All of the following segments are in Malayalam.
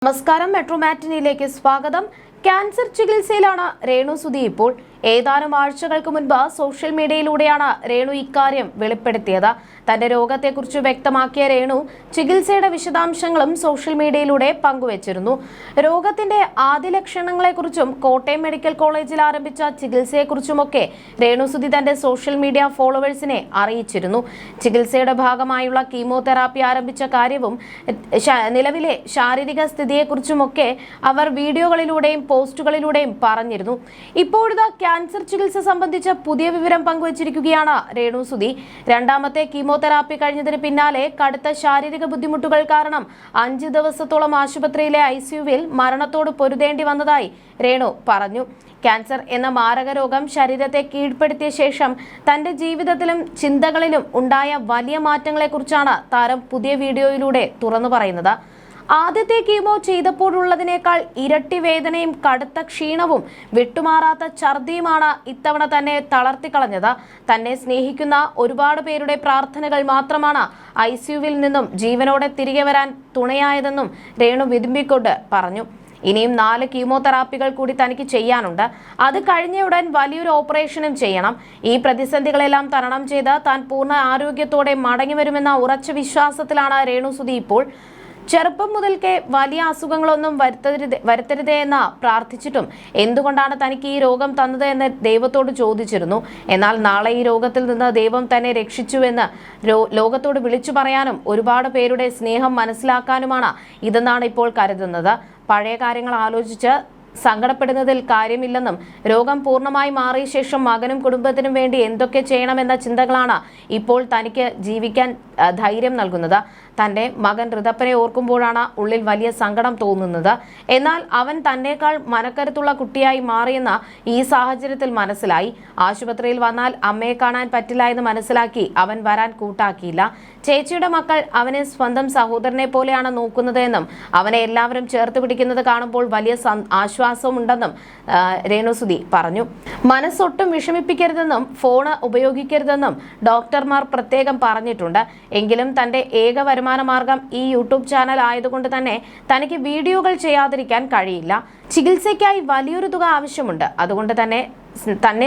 നമസ്കാരം, മെട്രോ മാറ്റിനിയിലേക്ക് സ്വാഗതം. ക്യാൻസർ ചികിത്സയിലാണ് രേണു സുധി ഇപ്പോൾ. ഏതാനും ആഴ്ചകൾക്ക് മുൻപ് സോഷ്യൽ മീഡിയയിലൂടെയാണ് രേണു ഇക്കാര്യം വെളിപ്പെടുത്തിയത്. തന്റെ രോഗത്തെക്കുറിച്ച് വ്യക്തമാക്കിയ രേണു ചികിത്സയുടെ വിശദാംശങ്ങളും സോഷ്യൽ മീഡിയയിലൂടെ പങ്കുവച്ചിരുന്നു. രോഗത്തിന്റെ ആദ്യ ലക്ഷണങ്ങളെക്കുറിച്ചും കോട്ടയം മെഡിക്കൽ കോളേജിൽ ആരംഭിച്ച ചികിത്സയെക്കുറിച്ചുമൊക്കെ രേണു സുധി തന്റെ സോഷ്യൽ മീഡിയ ഫോളോവേഴ്സിനെ അറിയിച്ചിരുന്നു. ചികിത്സയുടെ ഭാഗമായുള്ള കീമോതെറാപ്പി ആരംഭിച്ച കാര്യവും നിലവിലെ ശാരീരിക സ്ഥിതിയെക്കുറിച്ചുമൊക്കെ അവർ വീഡിയോകളിലൂടെയും പോസ്റ്റുകളിലൂടെയും പറഞ്ഞിരുന്നു. ഇപ്പോഴത്തെ ക്യാൻസർ ചികിത്സ സംബന്ധിച്ച പുതിയ വിവരം പങ്കുവച്ചിരിക്കുകയാണ് രേണു സുധി. രണ്ടാമത്തെ കീമോതെറാപ്പി കഴിഞ്ഞതിന് പിന്നാലെ കടുത്ത ശാരീരിക ബുദ്ധിമുട്ടുകൾ കാരണം 5 ദിവസത്തോളം ആശുപത്രിയിലെ ICUവിൽ മരണത്തോട് പൊരുതേണ്ടി വന്നതായി രേണു പറഞ്ഞു. ക്യാൻസർ എന്ന മാരക രോഗം ശരീരത്തെ കീഴ്പ്പെടുത്തിയ ശേഷം തന്റെ ജീവിതത്തിലും ചിന്തകളിലും ഉണ്ടായ വലിയ മാറ്റങ്ങളെക്കുറിച്ചാണ് താരം പുതിയ വീഡിയോയിലൂടെ തുറന്നു പറയുന്നത്. ആദ്യത്തെ കീമോ ചെയ്തപ്പോഴുള്ളതിനേക്കാൾ ഇരട്ടി വേദനയും കടുത്ത ക്ഷീണവും വിട്ടുമാറാത്ത ഛർദിയുമാണ് ഇത്തവണ തന്നെ തളർത്തിക്കളഞ്ഞത്. തന്നെ സ്നേഹിക്കുന്ന ഒരുപാട് പേരുടെ പ്രാർത്ഥനകൾ മാത്രമാണ് ICUവിൽ നിന്നും ജീവനോടെ തിരികെ വരാൻ തുണയായതെന്നും രേണു വിതുമ്പിക്കൊണ്ട് പറഞ്ഞു. ഇനിയും 4 കീമോതെറാപ്പികൾ കൂടി തനിക്ക് ചെയ്യാനുണ്ട്. അത് കഴിഞ്ഞയുടൻ വലിയൊരു ഓപ്പറേഷനും ചെയ്യണം. ഈ പ്രതിസന്ധികളെല്ലാം തരണം ചെയ്ത് താൻ പൂർണ്ണ ആരോഗ്യത്തോടെ മടങ്ങി വരുമെന്ന ഉറച്ച വിശ്വാസത്തിലാണ് രേണു സുധി ഇപ്പോൾ. ചെറുപ്പം മുതൽക്കേ വലിയ അസുഖങ്ങളൊന്നും വരുത്തരുതേ എന്ന് പ്രാർത്ഥിച്ചിട്ടും എന്തുകൊണ്ടാണ് തനിക്ക് ഈ രോഗം തന്നത് എന്ന് ദൈവത്തോട് ചോദിച്ചിരുന്നു. എന്നാൽ നാളെ ഈ രോഗത്തിൽ നിന്ന് ദൈവം തന്നെ രക്ഷിച്ചുവെന്ന് ലോകത്തോട് വിളിച്ചു പറയാനും ഒരുപാട് പേരുടെ സ്നേഹം മനസ്സിലാക്കാനുമാണ് ഇതെന്നാണ് ഇപ്പോൾ കരുതുന്നത്. പഴയ കാര്യങ്ങൾ ആലോചിച്ച് സങ്കടപ്പെടുന്നതിൽ കാര്യമില്ലെന്നും രോഗം പൂർണ്ണമായി മാറിയ ശേഷം മകനും കുടുംബത്തിനും വേണ്ടി എന്തൊക്കെ ചെയ്യണമെന്ന ചിന്തകളാണ് ഇപ്പോൾ തനിക്ക് ജീവിക്കാൻ ധൈര്യം നൽകുന്നത്. തന്റെ മകൻ ഋതപ്പനെ ഓർക്കുമ്പോഴാണ് ഉള്ളിൽ വലിയ സങ്കടം തോന്നുന്നത്. എന്നാൽ അവൻ തന്നേക്കാൾ മനക്കരുത്തുള്ള കുട്ടിയായി മാറിയെന്ന് ഈ സാഹചര്യത്തിൽ മനസ്സിലായി. ആശുപത്രിയിൽ വന്നാൽ അമ്മയെ കാണാൻ പറ്റില്ല എന്ന് മനസ്സിലാക്കി അവൻ വരാൻ കൂട്ടാക്കിയില്ല. ചേച്ചിയുടെ മക്കൾ അവനെ സ്വന്തം സഹോദരനെ പോലെയാണ് നോക്കുന്നത് എന്നും അവനെ എല്ലാവരും ചേർത്ത് പിടിക്കുന്നത് കാണുമ്പോൾ വലിയ ആശ്വാസമുണ്ടെന്നും രേണു സുധി പറഞ്ഞു. മനസ്സൊട്ടും വിഷമിപ്പിക്കരുതെന്നും ഫോണ് ഉപയോഗിക്കരുതെന്നും ഡോക്ടർമാർ പ്രത്യേകം പറഞ്ഞിട്ടുണ്ട്. എങ്കിലും തന്റെ ഏക വരുമാന മാർഗം ഈ യൂട്യൂബ് ചാനൽ ആയതുകൊണ്ട് തന്നെ തനിക്ക് വീഡിയോകൾ ചെയ്യാതിരിക്കാൻ കഴിയില്ല. ചികിത്സയ്ക്കായി വലിയൊരു തുക ആവശ്യമുണ്ട്. അതുകൊണ്ട് തന്നെ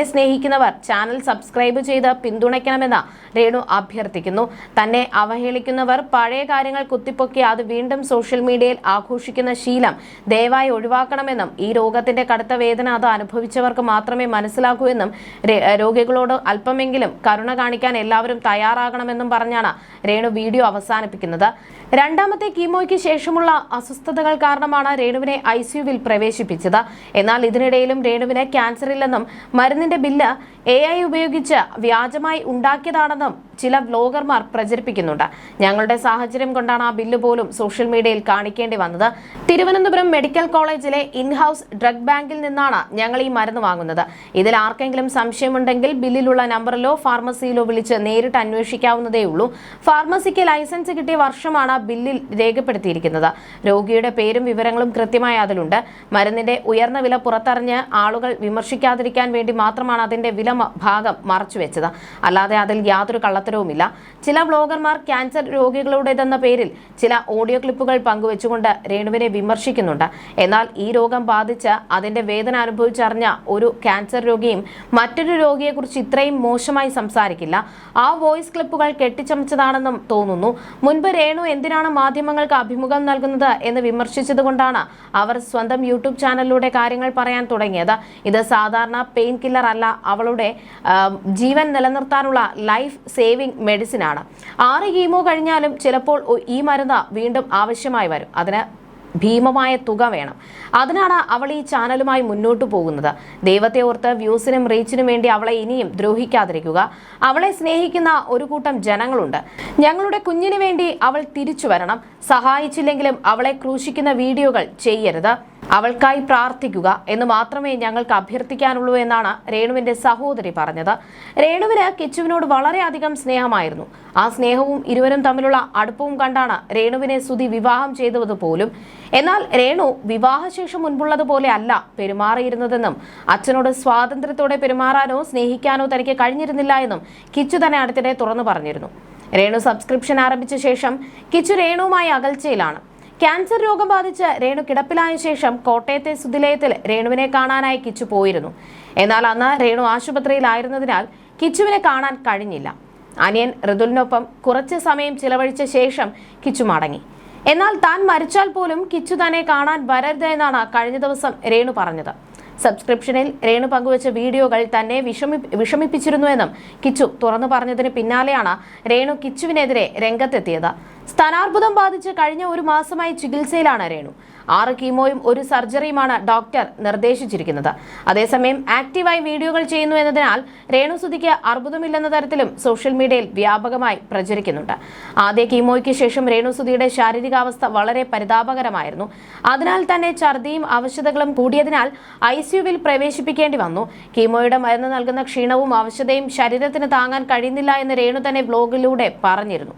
സ്നേഹിക്കുന്നവർ ചാനൽ സബ്സ്ക്രൈബ് ചെയ്ത് പിന്തുണയ്ക്കണമെന്ന് രേണു അഭ്യർത്ഥിക്കുന്നു. തന്നെ അവഹേളിക്കുന്നവർ പഴയ കാര്യങ്ങൾ കുത്തിപ്പൊക്കി അത് വീണ്ടും സോഷ്യൽ മീഡിയയിൽ ആഘോഷിക്കുന്ന ശീലം ദയവായി ഒഴിവാക്കണമെന്നും ഈ രോഗത്തിന്റെ കടുത്ത വേദന അത് അനുഭവിച്ചവർക്ക് മാത്രമേ മനസ്സിലാക്കൂ എന്നും രോഗികളോട് അല്പമെങ്കിലും കരുണ കാണിക്കാൻ എല്ലാവരും തയ്യാറാകണമെന്നും പറഞ്ഞാണ് രേണു വീഡിയോ അവസാനിപ്പിക്കുന്നത്. രണ്ടാമത്തെ കീമോയ്ക്ക് ശേഷമുള്ള അസ്വസ്ഥതകൾ കാരണമാണ് രേണുവിനെ ICUവിൽ പ്രവേശിപ്പിച്ചത്. എന്നാൽ ഇതിനിടയിലും രേണുവിന് ക്യാൻസർ ഇല്ലെന്നും മരുന്നിന്റെ ബില്ല് AI ഉപയോഗിച്ച് വ്യാജമായി ഉണ്ടാക്കിയതാണെന്നും ചില വ്ലോഗർമാർ പ്രചരിപ്പിക്കുന്നുണ്ട്. ഞങ്ങളുടെ സാഹചര്യം കൊണ്ടാണ് ആ ബില്ല് പോലും സോഷ്യൽ മീഡിയയിൽ കാണിക്കേണ്ടി വന്നത്. തിരുവനന്തപുരം മെഡിക്കൽ കോളേജിലെ ഇൻഹൌസ് ഡ്രഗ് ബാങ്കിൽ നിന്നാണ് ഞങ്ങൾ ഈ മരുന്ന് വാങ്ങുന്നത്. ഇതിൽ ആർക്കെങ്കിലും സംശയമുണ്ടെങ്കിൽ ബില്ലിലുള്ള നമ്പറിലോ ഫാർമസിയിലോ വിളിച്ച് നേരിട്ട് അന്വേഷിക്കാവുന്നതേ ഉള്ളൂ. ഫാർമസിക്ക് ലൈസൻസ് കിട്ടിയ വർഷമാണ് ബില്ലിൽ രേഖപ്പെടുത്തിയിരിക്കുന്നത്. രോഗിയുടെ പേരും വിവരങ്ങളും കൃത്യമായി അതിലുണ്ട്. മരുന്നിന്റെ ഉയർന്ന വില പുറത്തറിഞ്ഞ് ആളുകൾ വിമർശിക്കാതിരിക്കാൻ വേണ്ടി മാത്രമാണ് അതിന്റെ വില ഭാഗം മറച്ചുവെച്ചത്. അല്ലാതെ അതിൽ യാതൊരു കള്ളത്തരവുമില്ല. ചില വ്ലോഗർമാർ ക്യാൻസർ രോഗികളുടേതെന്ന പേരിൽ ചില ഓഡിയോ ക്ലിപ്പുകൾ പങ്കുവെച്ചുകൊണ്ട് രേണുവിനെ വിമർശിക്കുന്നുണ്ട്. എന്നാൽ ഈ രോഗം ബാധിച്ച് അതിന്റെ വേദന അനുഭവിച്ചറിഞ്ഞ ഒരു ക്യാൻസർ രോഗിയും മറ്റൊരു രോഗിയെക്കുറിച്ച് ഇത്രയും മോശമായി സംസാരിക്കില്ല. ആ വോയിസ് ക്ലിപ്പുകൾ കെട്ടിച്ചമച്ചതാണെന്നും തോന്നുന്നു. മുൻപ് രേണു എന്തിനാണ് മാധ്യമങ്ങൾക്ക് അഭിമുഖം നൽകുന്നത് എന്ന് വിമർശിച്ചതുകൊണ്ടാണ് അവർ സ്വന്തം യൂട്യൂബ് ചാനലിലൂടെ കാര്യങ്ങൾ പറയാൻ തുടങ്ങിയത്. ഇത് സാധാരണ പെയിൻ കില്ലർ അല്ല, അവളുടെ ജീവൻ നിലനിർത്താനുള്ള ലൈഫ് സേവിംഗ് മെഡിസിൻ ആണ്. 6 കീമോ കഴിഞ്ഞാലും ചിലപ്പോൾ ഈ മരുന്ന് വീണ്ടും ആവശ്യമായി വരും. അതിന് ഭീമമായ തുക വേണം. അതിനാണ് അവൾ ഈ ചാനലുമായി മുന്നോട്ട് പോകുന്നത്. ദൈവത്തെ ഓർത്ത് വ്യൂസിനും റീച്ചിനും വേണ്ടി അവളെ ഇനിയും ദ്രോഹിക്കാതിരിക്കുക. അവളെ സ്നേഹിക്കുന്ന ഒരു കൂട്ടം ജനങ്ങളുണ്ട്. ഞങ്ങളുടെ കുഞ്ഞിന് വേണ്ടി അവൾ തിരിച്ചു വരണം. സഹായിച്ചില്ലെങ്കിലും അവളെ ക്രൂശിക്കുന്ന വീഡിയോകൾ ചെയ്യരുത്. അവൾക്കായി പ്രാർത്ഥിക്കുക എന്ന് മാത്രമേ ഞങ്ങൾക്ക് അഭ്യർത്ഥിക്കാനുള്ളൂ എന്നാണ് രേണുവിന്റെ സഹോദരി പറഞ്ഞത്. രേണുവിന് കിച്ചുവിനോട് വളരെയധികം സ്നേഹമായിരുന്നു. ആ സ്നേഹവും ഇരുവരും തമ്മിലുള്ള അടുപ്പവും കണ്ടാണ് രേണുവിനെ സുധി വിവാഹം ചെയ്തത് പോലും. എന്നാൽ രേണു വിവാഹശേഷം മുൻപുള്ളതുപോലെ അല്ല പെരുമാറിയിരുന്നതെന്നും അച്ഛനോട് സ്വാതന്ത്ര്യത്തോടെ പെരുമാറാനോ സ്നേഹിക്കാനോ തനിക്ക് കഴിഞ്ഞിരുന്നില്ല എന്നും കിച്ചു തന്നെ അടുത്തിടെ തുറന്നു പറഞ്ഞിരുന്നു. രേണു സബ്സ്ക്രിപ്ഷൻ ആരംഭിച്ച ശേഷം കിച്ചു രേണുവുമായി അകൽച്ചയിലാണ്. ക്യാൻസർ രോഗം ബാധിച്ച് രേണു കിടപ്പിലായ ശേഷം കോട്ടയത്തെ സുധിലയത്തിൽ രേണുവിനെ കാണാനായി കിച്ചു പോയിരുന്നു. എന്നാൽ അന്ന് രേണു ആശുപത്രിയിലായിരുന്നതിനാൽ കിച്ചുവിനെ കാണാൻ കഴിഞ്ഞില്ല. അനിയൻ ഋതുലിനൊപ്പം കുറച്ച് സമയം ചിലവഴിച്ച ശേഷം കിച്ചു മടങ്ങി. എന്നാൽ താൻ മരിച്ചാൽ പോലും കിച്ചു തന്നെ കാണാൻ വരരുത് എന്നാണ് കഴിഞ്ഞ ദിവസം രേണു പറഞ്ഞത്. സബ്സ്ക്രിപ്ഷനിൽ രേണു പങ്കുവച്ച വീഡിയോകൾ തന്നെ വിഷമിപ്പിച്ചിരുന്നുവെന്നും കിച്ചു തുറന്നു പറഞ്ഞതിന് പിന്നാലെയാണ് രേണു കിച്ചുവിനെതിരെ രംഗത്തെത്തിയത്. സ്ഥാനാർബുദം ബാധിച്ച് കഴിഞ്ഞ ഒരു മാസമായി ചികിത്സയിലാണ് രേണു. 6 കീമോയും 1 സർജറിയുമാണ് ഡോക്ടർ നിർദ്ദേശിച്ചിരിക്കുന്നത്. അതേസമയം ആക്റ്റീവായി വീഡിയോകൾ ചെയ്യുന്നു എന്നതിനാൽ രേണു സുധിക്ക് അർബുദമില്ലെന്ന തരത്തിലും സോഷ്യൽ മീഡിയയിൽ വ്യാപകമായി പ്രചരിക്കുന്നുണ്ട്. ആദ്യ കീമോയ്ക്ക് ശേഷം രേണു സുധിയുടെ ശാരീരികാവസ്ഥ വളരെ പരിതാപകരമായിരുന്നു. അതിനാൽ തന്നെ ഛർദിയും അവശതകളും കൂടിയതിനാൽ ICUവിൽ പ്രവേശിപ്പിക്കേണ്ടി വന്നു. കീമോയുടെ മരുന്ന് നൽകുന്ന ക്ഷീണവും അവശതയും ശരീരത്തിന് താങ്ങാൻ കഴിയുന്നില്ല എന്ന് രേണു തന്നെ ബ്ലോഗിലൂടെ പറഞ്ഞിരുന്നു.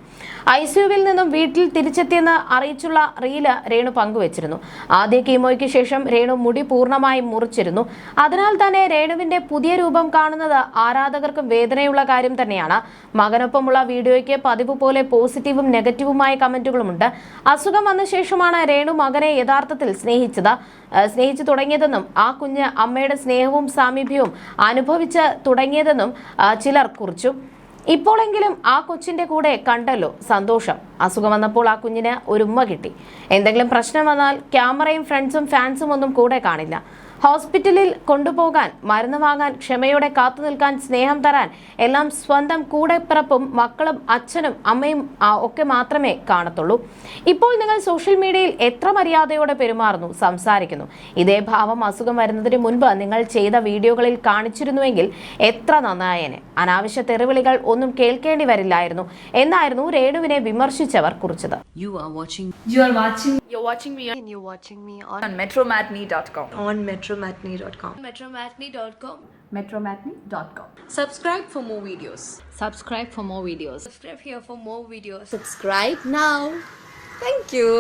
ICUവിൽ നിന്നും വീട്ടിൽ തിരിച്ചെത്തിയെന്ന് അറിയിച്ചുള്ള റീല് രേണു പങ്കുവച്ചിരുന്നു. ആദ്യ കീമോയ്ക്ക് ശേഷം രേണു മുടി പൂർണ്ണമായും മുറിച്ചിരുന്നു. അതിനാൽ തന്നെ രേണുവിന്റെ പുതിയ രൂപം കാണുന്നത് ആരാധകർക്ക് വേദനയുള്ള കാര്യം തന്നെയാണ്. മകനൊപ്പമുള്ള വീഡിയോയ്ക്ക് പതിവ് പോലെ പോസിറ്റീവും നെഗറ്റീവുമായ കമന്റുകളുമുണ്ട്. അസുഖം വന്ന ശേഷമാണ് രേണു മകനെ യഥാർത്ഥത്തിൽ സ്നേഹിച്ചു തുടങ്ങിയതെന്നും ആ കുഞ്ഞ് അമ്മയുടെ സ്നേഹവും സാമീപ്യവും അനുഭവിച്ച് തുടങ്ങിയതെന്നും ചിലർ കുറിച്ചു. ഇപ്പോഴെങ്കിലും ആ കൊച്ചിന്റെ കൂടെ കണ്ടല്ലോ, സന്തോഷം. അസുഖം വന്നപ്പോൾ ആ കുഞ്ഞിന് ഒരു ഉമ്മ കിട്ടി. എന്തെങ്കിലും പ്രശ്നം വന്നാൽ ക്യാമറയും ഫ്രണ്ട്സും ഫാൻസും ഒന്നും കൂടെ കാണില്ല. ഹോസ്പിറ്റലിൽ കൊണ്ടുപോകാൻ, മരുന്ന് വാങ്ങാൻ, ക്ഷമയോടെ കാത്തു നിൽക്കാൻ, സ്നേഹം തരാൻ എല്ലാം സ്വന്തം കൂടെപ്പിറപ്പും മക്കളും അച്ഛനും അമ്മയും ഒക്കെ മാത്രമേ കാണത്തുള്ളൂ. ഇപ്പോൾ നിങ്ങൾ സോഷ്യൽ മീഡിയയിൽ എത്ര മര്യാദയോടെ പെരുമാറുന്നു, സംസാരിക്കുന്നു. ഇതേ ഭാവം അസുഖം വരുന്നതിന് മുൻപ് നിങ്ങൾ ചെയ്ത വീഡിയോകളിൽ കാണിച്ചിരുന്നുവെങ്കിൽ എത്ര നന്നായേനെ. അനാവശ്യ തെറിവിളികൾ ഒന്നും കേൾക്കേണ്ടി വരില്ലായിരുന്നു എന്നായിരുന്നു രേണുവിനെ വിമർശിച്ചവർ കുറിച്ചത്. You're watching me on metromatney.com. on metromatney.com. metromatney.com. Subscribe for more videos. Subscribe for more videos. Subscribe here for more videos. Subscribe now. Thank you.